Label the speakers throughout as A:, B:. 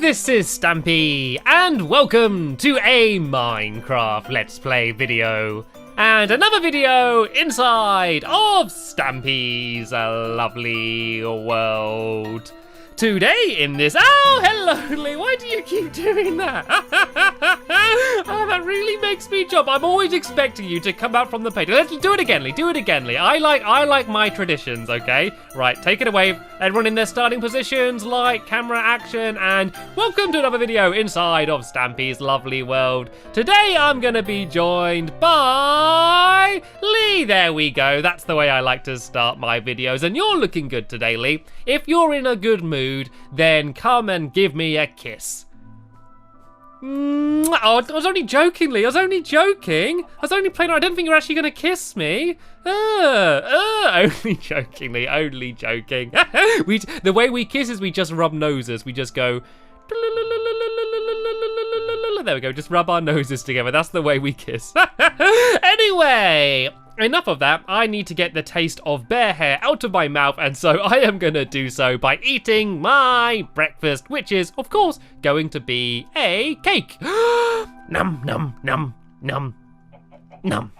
A: this is Stampy, and welcome to a Minecraft Let's Play video. And another video inside of Stampy's lovely world. Today in this... Oh, hello, Lee. Why do you keep doing that? Oh, that really makes me jump. I'm always expecting you to come out from the page. Let's do it again, Lee. Do it again, Lee. I like my traditions, okay? Right, take it away. Everyone in their starting positions, light, camera, action, and welcome to another video inside of Stampy's lovely world. Today, I'm going to be joined by Lee. There we go. That's the way I like to start my videos. And you're looking good today, Lee. If you're in a good mood, then come and give me a kiss. Oh, I was only joking, Lee. I was only joking. I was only playing. I didn't think you were actually going to kiss me. Only joking, Lee. Only joking. The way we kiss is we just rub noses. We just go... There we go. Just rub our noses together. That's the way we kiss. Anyway... Enough of that. I need to get the taste of bear hair out of my mouth, and so I am going to do so by eating my breakfast, which is, of course, going to be a cake. Num, num, num, num, num.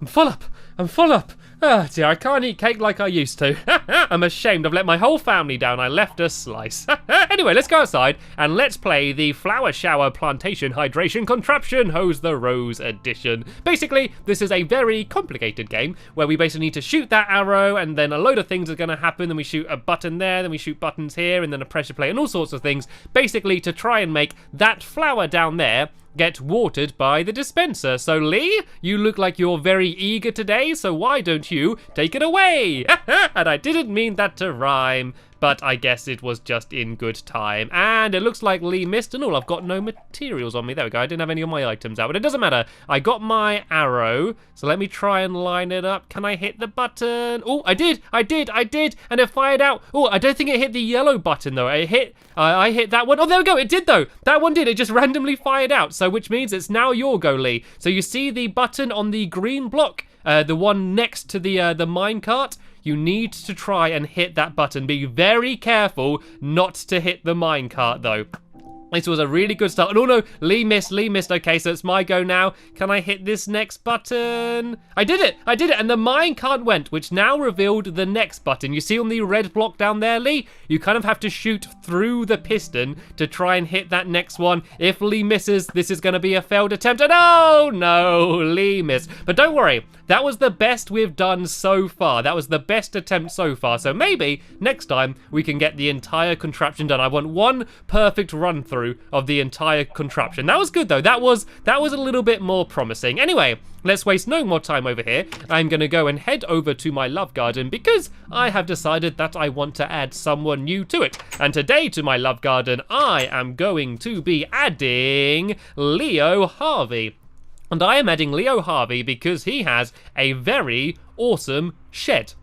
A: I'm full up. I'm full up. Oh dear, I can't eat cake like I used to. I'm ashamed. I've let my whole family down. I left a slice. Anyway, let's go outside and let's play the Flower Shower Plantation Hydration Contraption Hose the Rose edition. Basically, this is a very complicated game where we basically need to shoot that arrow and then a load of things are going to happen. Then we shoot a button there, then we shoot buttons here, and then a pressure plate and all sorts of things. Basically, to try and make that flower down there get watered by the dispenser. So Lee, you look like you're very eager today, so why don't you take it away? And I didn't mean that to rhyme, but I guess it was just in good time. And it looks like Lee missed and all. I've got no materials on me. There we go. I didn't have any of my items out, but it doesn't matter. I got my arrow, so let me try and line it up. Can I hit the button? Oh, I did, and it fired out. Oh, I don't think it hit the yellow button though. I hit that one. Oh, there we go. It did though. That one did. It just randomly fired out. So which means it's now your go, Lee. So you see the button on the green block, the one next to the minecart. You need to try and hit that button. Be very careful not to hit the minecart though. This was a really good start. Oh no, Lee missed. Okay, so it's my go now. Can I hit this next button? I did it, and the minecart went, which now revealed the next button. You see on the red block down there, Lee? You kind of have to shoot through the piston to try and hit that next one. If Lee misses, this is going to be a failed attempt. And oh no, Lee missed. But don't worry, that was the best we've done so far. That was the best attempt so far. So maybe next time we can get the entire contraption done. I want one perfect run through of the entire contraption. That was good though. That was a little bit more promising. Anyway, let's waste no more time over here. I'm gonna go and head over to my love garden because I have decided that I want to add someone new to it. And today to my love garden, I am going to be adding Leo Harvey. And I am adding Leo Harvey because he has a very awesome shed.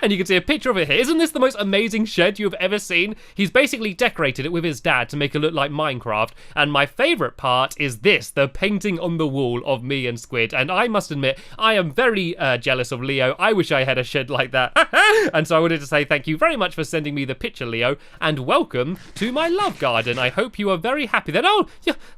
A: And you can see a picture of it here. Isn't this the most amazing shed you've ever seen? He's basically decorated it with his dad to make it look like Minecraft. And my favourite part is this, the painting on the wall of me and Squid. And I must admit, I am very jealous of Leo. I wish I had a shed like that. And so I wanted to say thank you very much for sending me the picture, Leo. And welcome to my love garden. I hope you are very happy then. Oh,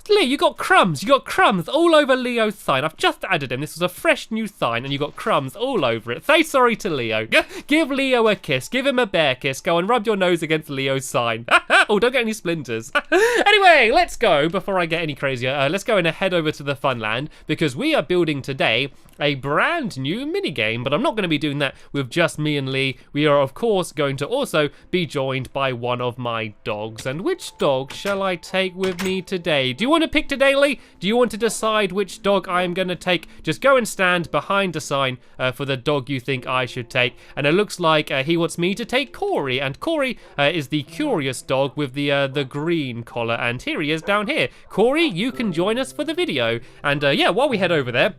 A: Lee, you got crumbs. You got crumbs all over Leo's sign. I've just added him. This was a fresh new sign and you got crumbs all over it. Say sorry to Leo. Give Leo a kiss. Give him a bear kiss. Go and rub your nose against Leo's sign. Oh, don't get any splinters. Anyway, let's go. Before I get any crazier, let's go and head over to the Funland because we are building today a brand new minigame, but I'm not going to be doing that with just me and Lee. We are, of course, going to also be joined by one of my dogs. And which dog shall I take with me today? Do you want to pick today, Lee? Do you want to decide which dog I am going to take? Just go and stand behind the sign for the dog you think I should take. And it looks like he wants me to take Corey. And Corey is the curious dog with the green collar. And here he is down here. Corey, you can join us for the video. And yeah, while we head over there,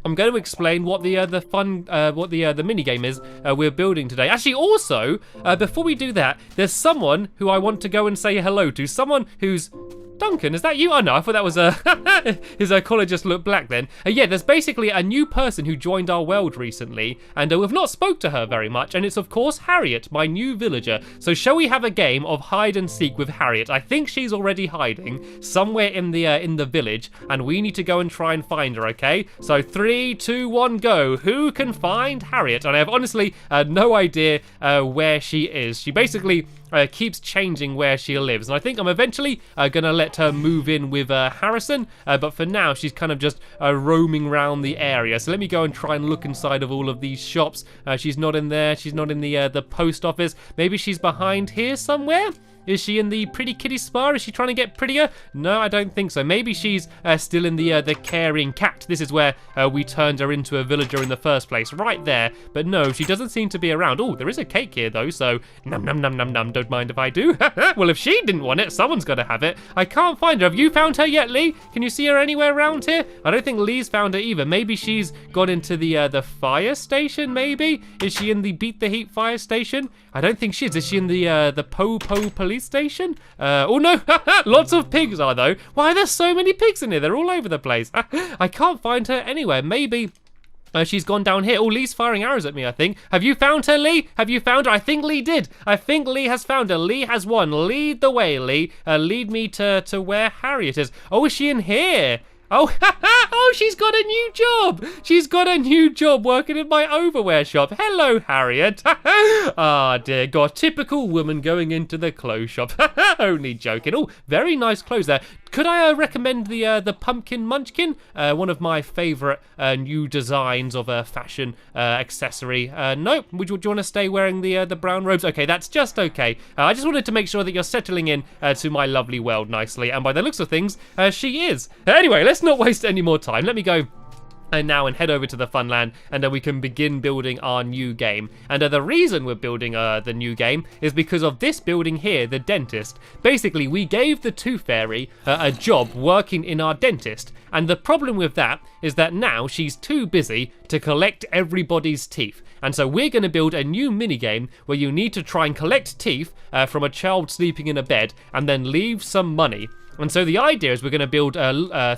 A: I'm going to explain what the mini game is we're building today. Actually, also before we do that, there's someone who I want to go and say hello to. Someone who's Duncan, is that you? Oh no, I thought that was his collar just looked black then. Yeah, there's basically a new person who joined our world recently, and we've not spoke to her very much, and it's of course Harriet, my new villager. So shall we have a game of hide and seek with Harriet? I think she's already hiding somewhere in the village, and we need to go and try and find her, okay? So 3, 2, 1, go. Who can find Harriet? And I have honestly no idea where she is. She basically keeps changing where she lives, and I think I'm eventually gonna let her move in with Harrison, but for now she's kind of just roaming around the area. So let me go and try and look inside of all of these shops. She's not in there. She's not in the post office. Maybe she's behind here somewhere. Is she in the Pretty Kitty Spa? Is she trying to get prettier? No, I don't think so. Maybe she's still in the caring cat. This is where we turned her into a villager in the first place, right there. But no, she doesn't seem to be around. Oh, there is a cake here though, so num num num num num. Don't mind if I do. Well, if she didn't want it, someone's got to have it. I can't find her. Have you found her yet, Lee? Can you see her anywhere around here? I don't think Lee's found her either. Maybe she's gone into the fire station. Maybe is she in the Beat the Heat fire station? I don't think she is. Is she in the Po police station? Oh no, lots of pigs are though. Why are there so many pigs in here? They're all over the place. I can't find her anywhere. Maybe she's gone down here. Oh, Lee's firing arrows at me, I think. Have you found her, Lee? Have you found her? I think Lee did. I think Lee has found her. Lee has won. Lead the way, Lee. Lead me to where Harriet is. Oh, is she in here? Oh, oh, she's got a new job. She's got a new job working in my overwear shop. Hello, Harriet. Ah, dear God, typical woman going into the clothes shop. Only joking. Oh, very nice clothes there. Could I recommend the Pumpkin Munchkin? One of my favourite new designs of a fashion accessory. No, do you want to stay wearing the brown robes? Okay, that's just okay. I just wanted to make sure that you're settling in to my lovely world nicely, and by the looks of things, she is. Anyway, let's not waste any more time. Let me go now and head over to the Funland, and we can begin building our new game. And the reason we're building the new game is because of this building here, the dentist. Basically, we gave the Tooth Fairy a job working in our dentist, and the problem with that is that now she's too busy to collect everybody's teeth. And so we're going to build a new minigame where you need to try and collect teeth from a child sleeping in a bed and then leave some money. And so the idea is we're going to build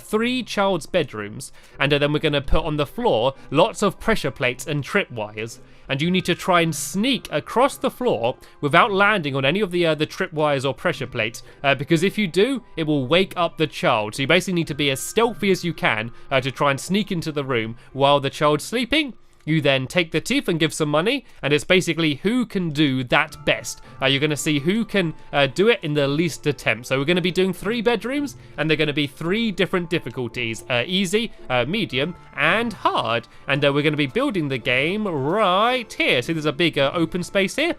A: 3 child's bedrooms, and then we're going to put on the floor lots of pressure plates and tripwires. And you need to try and sneak across the floor without landing on any of the tripwires or pressure plates, because if you do, it will wake up the child. So you basically need to be as stealthy as you can to try and sneak into the room while the child's sleeping. You then take the teeth and give some money, and it's basically who can do that best. You're going to see who can do it in the least attempt. So we're going to be doing 3 bedrooms, and they're going to be 3 different difficulties. Easy, medium, and hard. And we're going to be building the game right here. So there's a big open space here.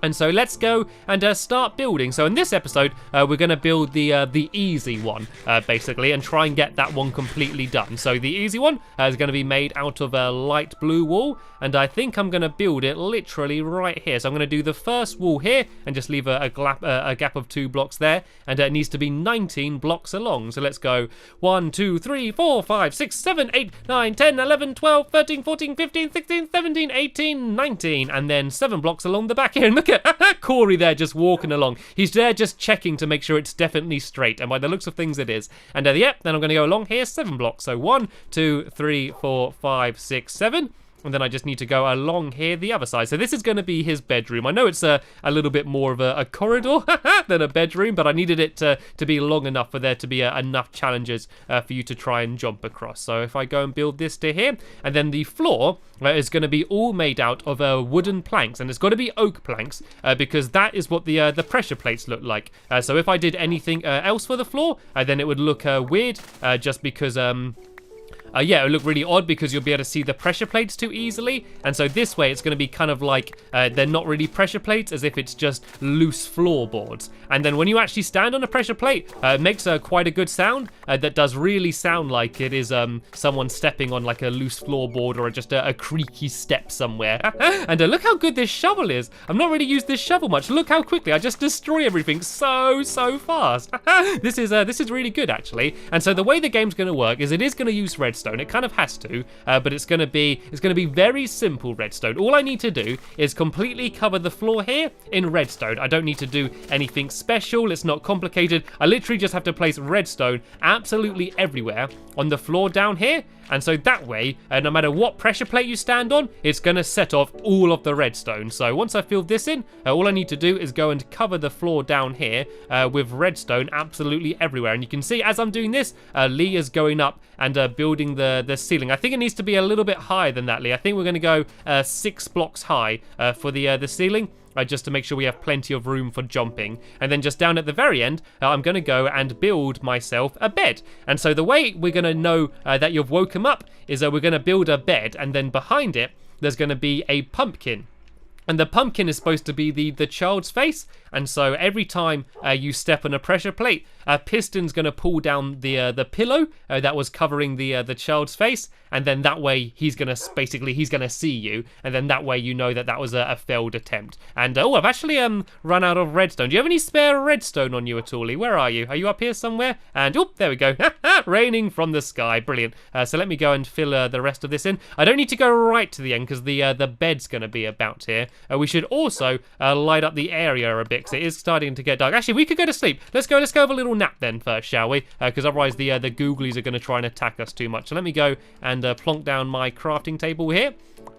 A: And so let's go and start building. So in this episode, we're going to build the easy one, basically, and try and get that one completely done. So the easy one is going to be made out of a light blue wool, and I think I'm going to build it literally right here. So I'm going to do the first wall here and just leave a gap of 2 blocks there, and it needs to be 19 blocks along. So let's go 1, 2, 3, 4, 5, 6, 7, 8, 9, 10, 11, 12, 13, 14, 15, 16, 17, 18, 19, and then 7 blocks along the back here. And look at Corey there just walking along. He's there just checking to make sure it's definitely straight, and by the looks of things it is. And yep, then I'm going to go along here 7 blocks. So 1, 2, 3, 4, 5, 6, 7. And then I just need to go along here the other side. So this is going to be his bedroom. I know it's a little bit more of a corridor than a bedroom, but I needed it to be long enough for there to be enough challenges for you to try and jump across. So if I go and build this to here, and then the floor is going to be all made out of wooden planks, and it's got to be oak planks because that is what the pressure plates look like. So if I did anything else for the floor, then it would look weird just because... yeah, it would look really odd because you'll be able to see the pressure plates too easily. And so this way, it's going to be kind of like they're not really pressure plates, as if it's just loose floorboards. And then when you actually stand on a pressure plate, it makes quite a good sound that does really sound like it is someone stepping on like a loose floorboard or just a creaky step somewhere. And look how good this shovel is. I've not really used this shovel much. Look how quickly I just destroy everything so fast. This is really good, actually. And so the way the game's going to work is it is going to use redstone. redstone. It kind of has to, but it's going to be very simple redstone. All I need to do is completely cover the floor here in redstone. I don't need to do anything special. It's not complicated. I literally just have to place redstone absolutely everywhere on the floor down here. And so that way, no matter what pressure plate you stand on, it's going to set off all of the redstone. So once I fill this in, all I need to do is go and cover the floor down here with redstone absolutely everywhere. And you can see as I'm doing this, Lee is going up and building the ceiling. I think it needs to be a little bit higher than that, Lee. I think we're going to go 6 blocks high for the ceiling. Just to make sure we have plenty of room for jumping. And then just down at the very end, I'm going to go and build myself a bed. And so the way we're going to know that you've woken up is that we're going to build a bed, and then behind it, there's going to be a pumpkin. And the pumpkin is supposed to be the child's face. And so every time you step on a pressure plate, a piston's going to pull down the pillow that was covering the child's face, and then that way he's going to see you, and then that way you know that was a failed attempt. And I've actually run out of redstone. Do you have any spare redstone on you at all, Lee? Where are you? Are you up here somewhere? And there we go. Raining from the sky. Brilliant. So let me go and fill the rest of this in. I don't need to go right to the end because the bed's going to be about here. We should also light up the area a bit because it is starting to get dark. Actually, we could go to sleep. Let's go have a little nap then first, shall we? Because otherwise the googlies are going to try and attack us too much. So let me go and plonk down my crafting table here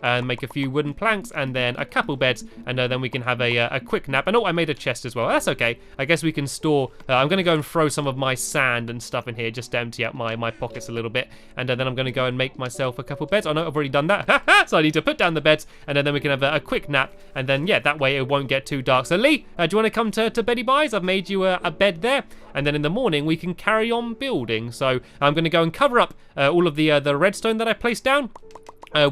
A: and make a few wooden planks and then a couple beds, and then we can have a quick nap. And I made a chest as well. That's okay. I guess we can store. I'm going to go and throw some of my sand and stuff in here just to empty out my pockets a little bit, and then I'm going to go and make myself a couple beds. Oh no, I've already done that. So I need to put down the beds, and then we can have a quick nap, and then yeah, that way it won't get too dark. So Lee, do you want to come to Beddy Buys? I've made you a bed there, and then in the morning we can carry on building. So I'm going to go and cover up all of the redstone that I placed down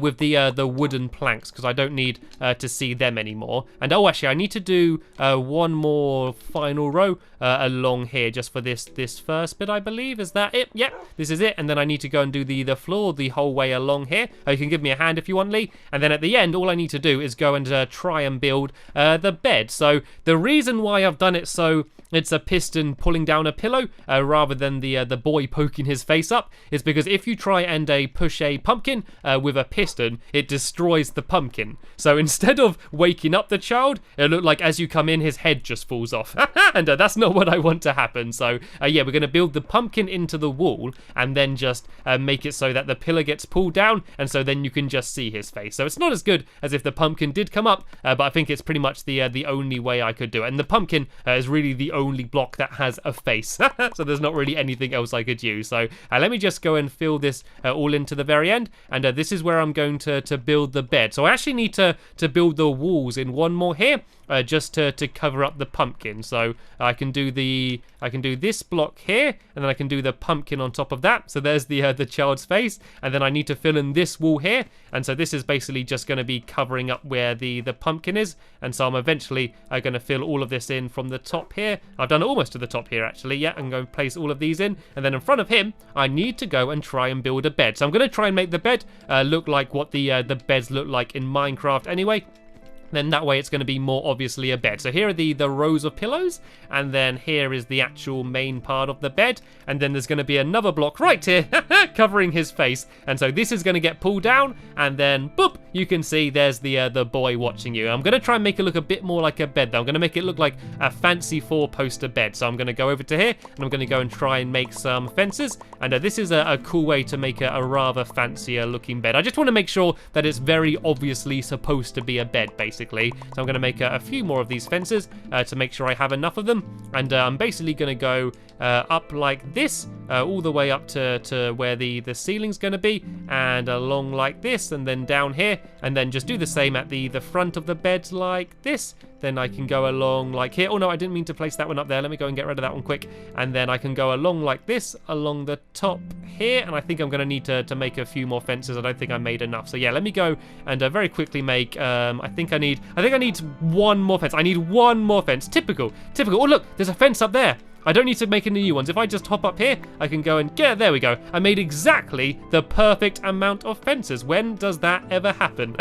A: with the wooden planks, because I don't need to see them anymore. And actually I need to do one more final row along here just for this first bit, I believe. Is that it? Yep, this is it. And then I need to go and do the floor the whole way along here. You can give me a hand if you want, Lee. And then at the end, all I need to do is go and try and build the bed. So the reason why I've done it so it's a piston pulling down a pillow rather than the boy poking his face up is because if you try and push a pumpkin with a piston, it destroys the pumpkin. So instead of waking up the child, it looked like as you come in, his head just falls off. And that's not what I want to happen. So yeah, we're going to build the pumpkin into the wall and then just make it so that the pillar gets pulled down, and so then you can just see his face. So it's not as good as if the pumpkin did come up, but I think it's pretty much the only way I could do it. And the pumpkin is really the only block that has a face. So there's not really anything else I could use. So let me just go and fill this all into the very end, and this is where I'm going to build the bed. So I actually need to build the walls in one more here, just to cover up the pumpkin. So I can do this block here, and then I can do the pumpkin on top of that. So there's the child's face, and then I need to fill in this wall here, and so this is basically just going to be covering up where the pumpkin is. And so I'm eventually going to fill all of this in from the top here. I've done it almost to the top here actually. Yeah, I'm going to place all of these in, and then in front of him I need to go and try and build a bed. So I'm going to try and make the bed look like what the beds look like in Minecraft anyway. Then that way it's going to be more obviously a bed. So here are the rows of pillows, and then here is the actual main part of the bed, and then there's going to be another block right here covering his face, and so this is going to get pulled down, and then boop, you can see there's the boy watching you. I'm going to try and make it look a bit more like a bed though. I'm going to make it look like a fancy 4-poster bed. So I'm going to go over to here, and I'm going to go and try and make some fences, and this is a cool way to make a rather fancier looking bed. I just want to make sure that it's very obviously supposed to be a bed basically. So I'm going to make a few more of these fences to make sure I have enough of them, and I'm basically going to go up like this, all the way up to where the ceiling's going to be, and along like this, and then down here, and then just do the same at the front of the bed like this. Then I can go along like here. Oh no, I didn't mean to place that one up there. Let me go and get rid of that one quick. And then I can go along like this, along the top here. And I think I'm going to need to make a few more fences. I don't think I made enough. So yeah, let me go and very quickly make, I think I need one more fence. I need one more fence. Typical. Oh look, there's a fence up there. I don't need to make any new ones. If I just hop up here, I can go and there we go. I made exactly the perfect amount of fences. When does that ever happen?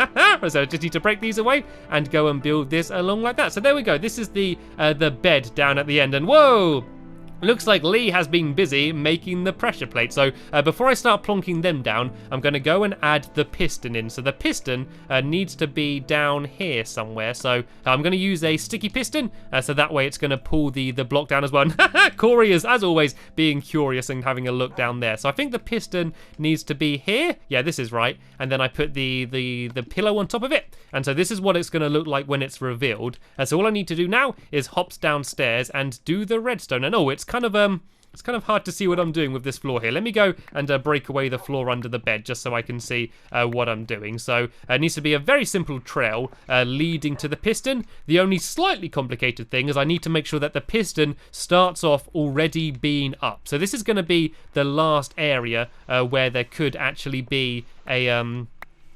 A: So I just need to break these away and go and build this along like that. So there we go. This is the bed down at the end. And whoa! Looks like Lee has been busy making the pressure plate. So before I start plonking them down, I'm going to go and add the piston in. So the piston needs to be down here somewhere. So I'm going to use a sticky piston. So that way it's going to pull the block down as well. Corey is, as always, being curious and having a look down there. So I think the piston needs to be here. Yeah, this is right. And then I put the pillow on top of it. And so this is what it's going to look like when it's revealed. So all I need to do now is hops downstairs and do the redstone. And oh, it's kind of hard to see what I'm doing with this floor here. Let me go and break away the floor under the bed just so I can see what I'm doing. So it needs to be a very simple trail leading to the piston. The only slightly complicated thing is I need to make sure that the piston starts off already being up. So this is going to be the last area where there could actually be a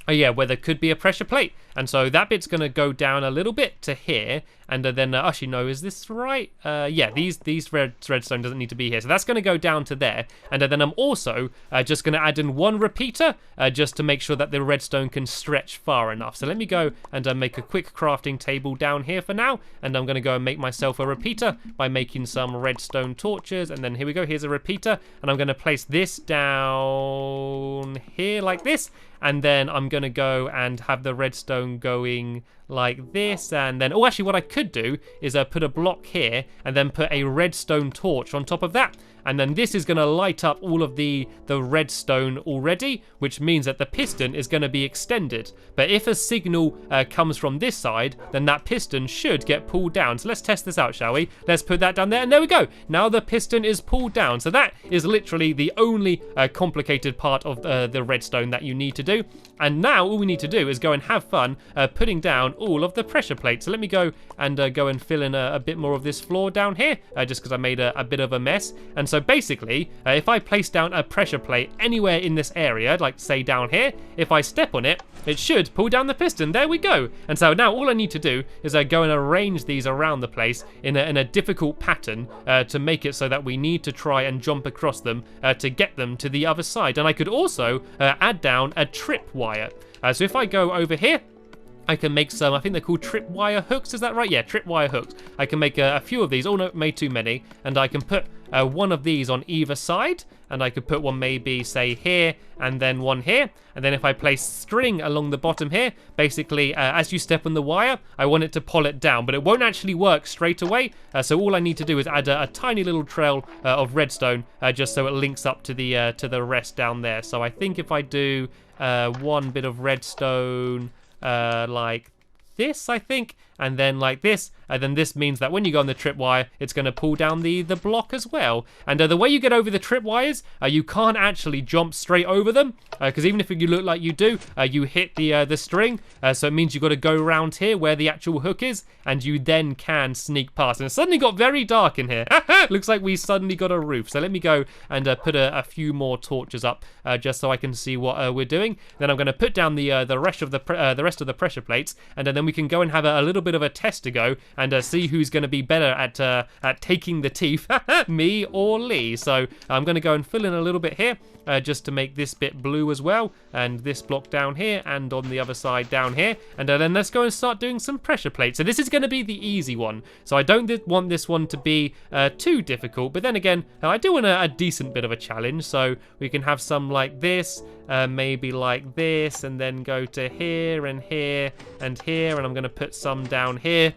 A: where there could be a pressure plate. And so that bit's going to go down a little bit to here. And then, actually, no, is this right? Yeah, these redstone doesn't need to be here. So that's going to go down to there. And then I'm also just going to add in one repeater just to make sure that the redstone can stretch far enough. So let me go and make a quick crafting table down here for now. And I'm going to go and make myself a repeater by making some redstone torches. And then here we go. Here's a repeater. And I'm going to place this down here like this. And then I'm going to go and have the redstone going like this. And then, oh, actually what I could do is put a block here and then put a redstone torch on top of that. And then this is going to light up all of the redstone already, which means that the piston is going to be extended. But if a signal comes from this side, then that piston should get pulled down. So let's test this out, shall we? Let's put that down there, and there we go. Now the piston is pulled down. So that is literally the only complicated part of the redstone that you need to do. And now all we need to do is go and have fun putting down all of the pressure plates. So let me go and fill in a bit more of this floor down here, just because I made a bit of a mess. And so basically, if I place down a pressure plate anywhere in this area, like say down here, if I step on it, it should pull down the piston. There we go. And so now all I need to do is go and arrange these around the place in a difficult pattern to make it so that we need to try and jump across them to get them to the other side. And I could also add down a tripwire. So if I go over here, I can make some, I think they're called tripwire hooks, is that right? Yeah, tripwire hooks. I can make a few of these, oh no, made too many, and I can put one of these on either side, and I could put one maybe, say, here, and then one here, and then if I place string along the bottom here, basically, as you step on the wire, I want it to pull it down, but it won't actually work straight away, so all I need to do is add a tiny little trail of redstone, just so it links up to the rest down there. So I think if I do one bit of redstone, like this, I think, and then like this, and then this means that when you go on the tripwire, it's going to pull down the block as well. And the way you get over the tripwires, you can't actually jump straight over them, because even if you look like you do, you hit the string, so it means you've got to go around here where the actual hook is, and you then can sneak past. And it suddenly got very dark in here. Looks like we suddenly got a roof. So let me go and put a few more torches up, just so I can see what we're doing. Then I'm going to put down the rest of the pressure plates, and then we can go and have a little bit of a test to go and see who's going to be better at taking the teeth, me or Lee. So I'm going to go and fill in a little bit here, just to make this bit blue as well, and this block down here, and on the other side down here, and then let's go and start doing some pressure plates. So this is going to be the easy one, so I don't want this one to be too difficult, but then again, I do want a decent bit of a challenge, so we can have some like this, maybe like this, and then go to here and here and here, and I'm going to put some down here.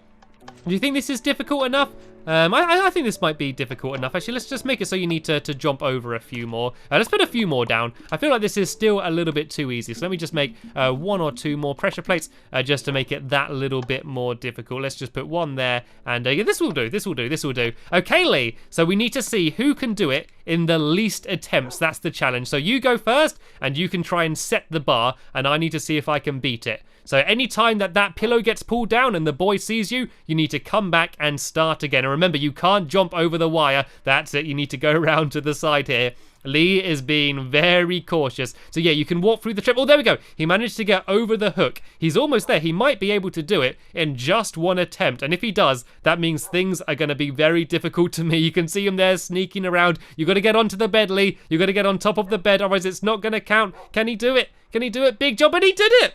A: Do you think this is difficult enough? I think this might be difficult enough. Actually, let's just make it so you need to jump over a few more. Let's put a few more down. I feel like this is still a little bit too easy. So let me just make one or two more pressure plates just to make it that little bit more difficult. Let's just put one there. And yeah, this will do. This will do. This will do. Okay, Lee. So we need to see who can do it in the least attempts. That's the challenge. So you go first and you can try and set the bar. And I need to see if I can beat it. So anytime that pillow gets pulled down and the boy sees you, you need to come back and start again. And remember, you can't jump over the wire. That's it. You need to go around to the side here. Lee is being very cautious. So yeah, you can walk through the trip. Oh, there we go. He managed to get over the hook. He's almost there. He might be able to do it in just one attempt. And if he does, that means things are going to be very difficult to me. You can see him there sneaking around. You got to get onto the bed, Lee. You got to get on top of the bed, otherwise it's not going to count. Can he do it? Can he do it? Big job, and he did it!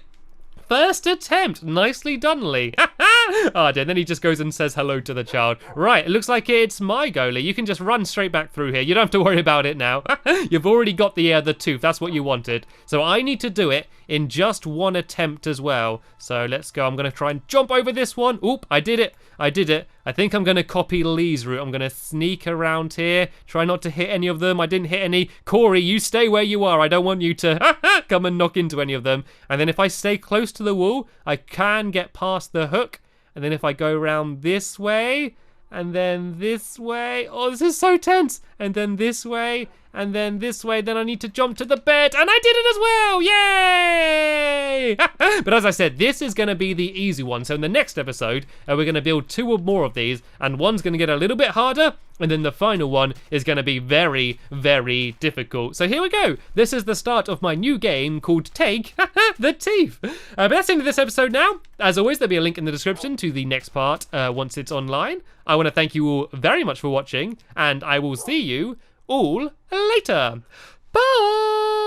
A: First attempt. Nicely done, Lee. Oh dear, then he just goes and says hello to the child. Right, it looks like it's my go, Lee. You can just run straight back through here. You don't have to worry about it now. You've already got the tooth. That's what you wanted. So I need to do it in just one attempt as well. So let's go. I'm going to try and jump over this one. Oop, I did it. I did it. I think I'm going to copy Lee's route. I'm going to sneak around here. Try not to hit any of them. I didn't hit any. Corey, you stay where you are. I don't want you to come and knock into any of them. And then if I stay close to the wall, I can get past the hook. And then if I go around this way, and then this way. Oh, this is so tense. And then this way, and then this way. Then I need to jump to the bed, and I did it as well. Yay! But as I said, this is going to be the easy one. So in the next episode, we're going to build 2 or more of these, and one's going to get a little bit harder, and then the final one is going to be very, very difficult. So here we go. This is the start of my new game called Take the Teeth. But that's the end of this episode now. As always, there'll be a link in the description to the next part once it's online. I want to thank you all very much for watching, and I will see you all later. Bye!